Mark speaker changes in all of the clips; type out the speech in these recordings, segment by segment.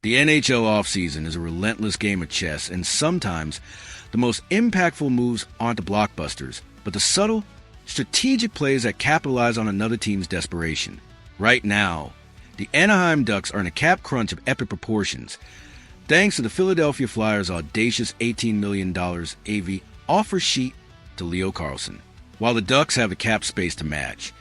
Speaker 1: The NHL offseason is a relentless game of chess, and sometimes the most impactful moves aren't the blockbusters, but the subtle, strategic plays that capitalize on another team's desperation. Right now, the Anaheim Ducks are in a cap crunch of epic proportions, thanks to the Philadelphia Flyers' audacious $18 million AV offer sheet to Leo Carlsson. While the Ducks have the cap space to match,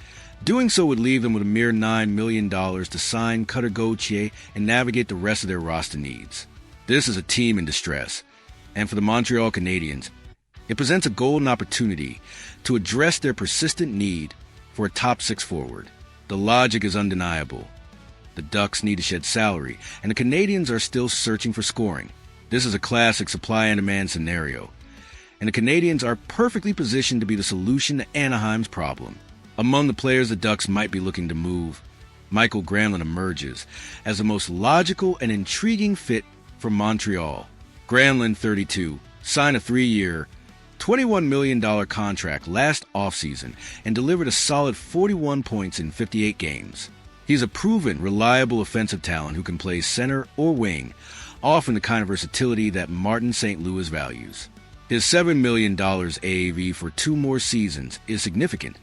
Speaker 1: doing so would leave them with a mere $9 million to sign Cutter Gauthier and navigate the rest of their roster needs. This is a team in distress, and for the Montreal Canadiens, it presents a golden opportunity to address their persistent need for a top six forward. The logic is undeniable. The Ducks need to shed salary, and the Canadiens are still searching for scoring. This is a classic supply and demand scenario, and the Canadiens are perfectly positioned to be the solution to Anaheim's problem. Among the players the Ducks might be looking to move, Mikael Granlund emerges as the most logical and intriguing fit for Montreal. Granlund, 32, signed a 3-year, $21 million contract last offseason and delivered a solid 41 points in 58 games. He's a proven, reliable offensive talent who can play center or wing, offering the kind of versatility that Martin St. Louis values. His $7 million AAV for 2 more seasons is significant,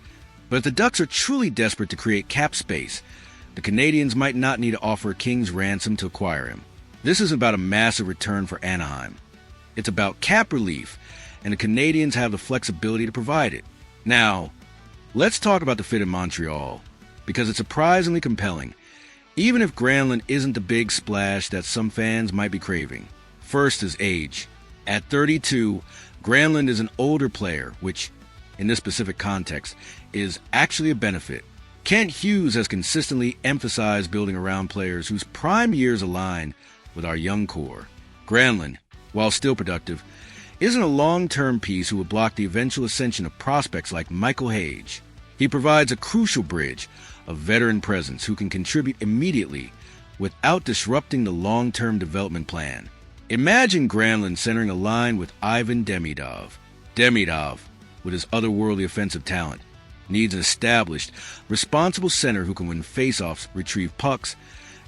Speaker 1: but if the Ducks are truly desperate to create cap space, the Canadiens might not need to offer a king's ransom to acquire him. This isn't about a massive return for Anaheim. It's about cap relief, and the Canadiens have the flexibility to provide it. Now, let's talk about the fit in Montreal, because it's surprisingly compelling, even if Granlund isn't the big splash that some fans might be craving. First is age. At 32, Granlund is an older player, which, in this specific context, is actually a benefit. Kent Hughes has consistently emphasized building around players whose prime years align with our young core. Granlund, while still productive, isn't a long-term piece who will block the eventual ascension of prospects like Michael Hage. He provides a crucial bridge of veteran presence who can contribute immediately without disrupting the long-term development plan. Imagine Granlund centering a line with Ivan Demidov. Demidov, with his otherworldly offensive talent, needs an established, responsible center who can win faceoffs, retrieve pucks,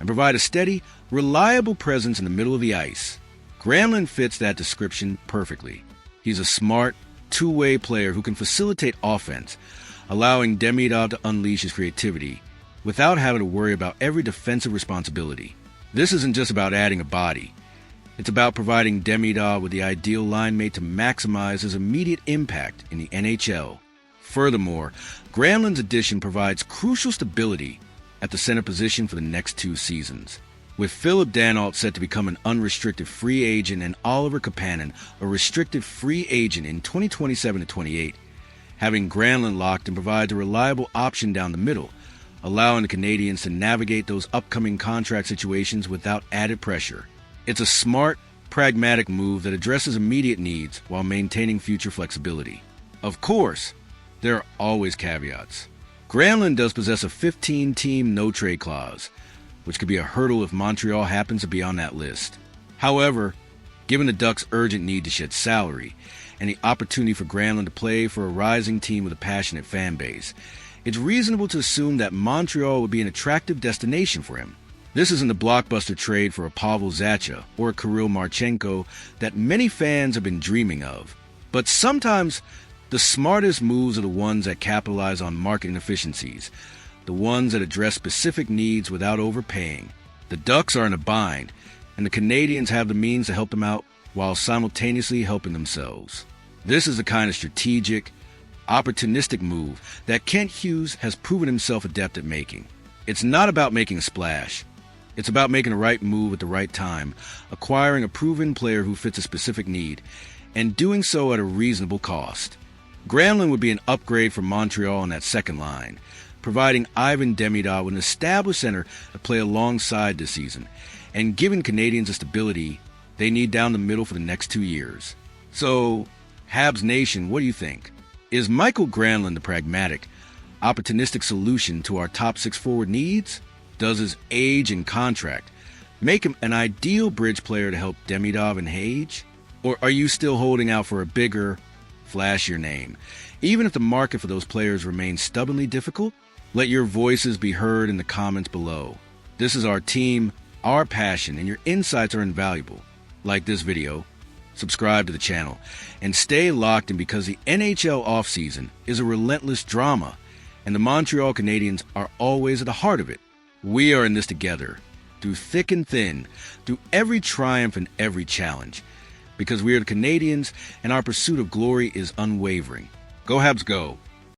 Speaker 1: and provide a steady, reliable presence in the middle of the ice. Granlund fits that description perfectly. He's a smart, two-way player who can facilitate offense, allowing Demidov to unleash his creativity without having to worry about every defensive responsibility. This isn't just about adding a body. It's about providing Demidov with the ideal line mate to maximize his immediate impact in the NHL. Furthermore, Granlund's addition provides crucial stability at the center position for the next 2 seasons. With Philip Danault set to become an unrestricted free agent and Oliver Kapanen a restricted free agent in 2027-28, having Granlund locked in provides a reliable option down the middle, allowing the Canadiens to navigate those upcoming contract situations without added pressure. It's a smart, pragmatic move that addresses immediate needs while maintaining future flexibility. Of course, there are always caveats. Granlund does possess a 15-team no-trade clause, which could be a hurdle if Montreal happens to be on that list. However, given the Ducks' urgent need to shed salary and the opportunity for Granlund to play for a rising team with a passionate fan base, it's reasonable to assume that Montreal would be an attractive destination for him. This isn't the blockbuster trade for a Pavel Zacha or a Kirill Marchenko that many fans have been dreaming of. But sometimes the smartest moves are the ones that capitalize on marketing efficiencies, the ones that address specific needs without overpaying. The Ducks are in a bind, and the Canadiens have the means to help them out while simultaneously helping themselves. This is the kind of strategic, opportunistic move that Kent Hughes has proven himself adept at making. It's not about making a splash. It's about making the right move at the right time, acquiring a proven player who fits a specific need, and doing so at a reasonable cost. Granlund would be an upgrade for Montreal on that second line, providing Ivan Demidov with an established center to play alongside this season, and giving Canadiens the stability they need down the middle for the next 2 years. So, Habs Nation, what do you think? Is Mikael Granlund the pragmatic, opportunistic solution to our top 6 forward needs? Does his age and contract make him an ideal bridge player to help Demidov and Hage? Or are you still holding out for a bigger, flashier name, even if the market for those players remains stubbornly difficult? Let your voices be heard in the comments below. This is our team, Our passion and your insights are invaluable. Like this video, subscribe to the channel, and stay locked in because the NHL offseason is a relentless drama, and the Montreal Canadiens are always at the heart of it. We are in this together, through thick and thin, through every triumph and every challenge, because we are the Canadiens and our pursuit of glory is unwavering. Go Habs, go!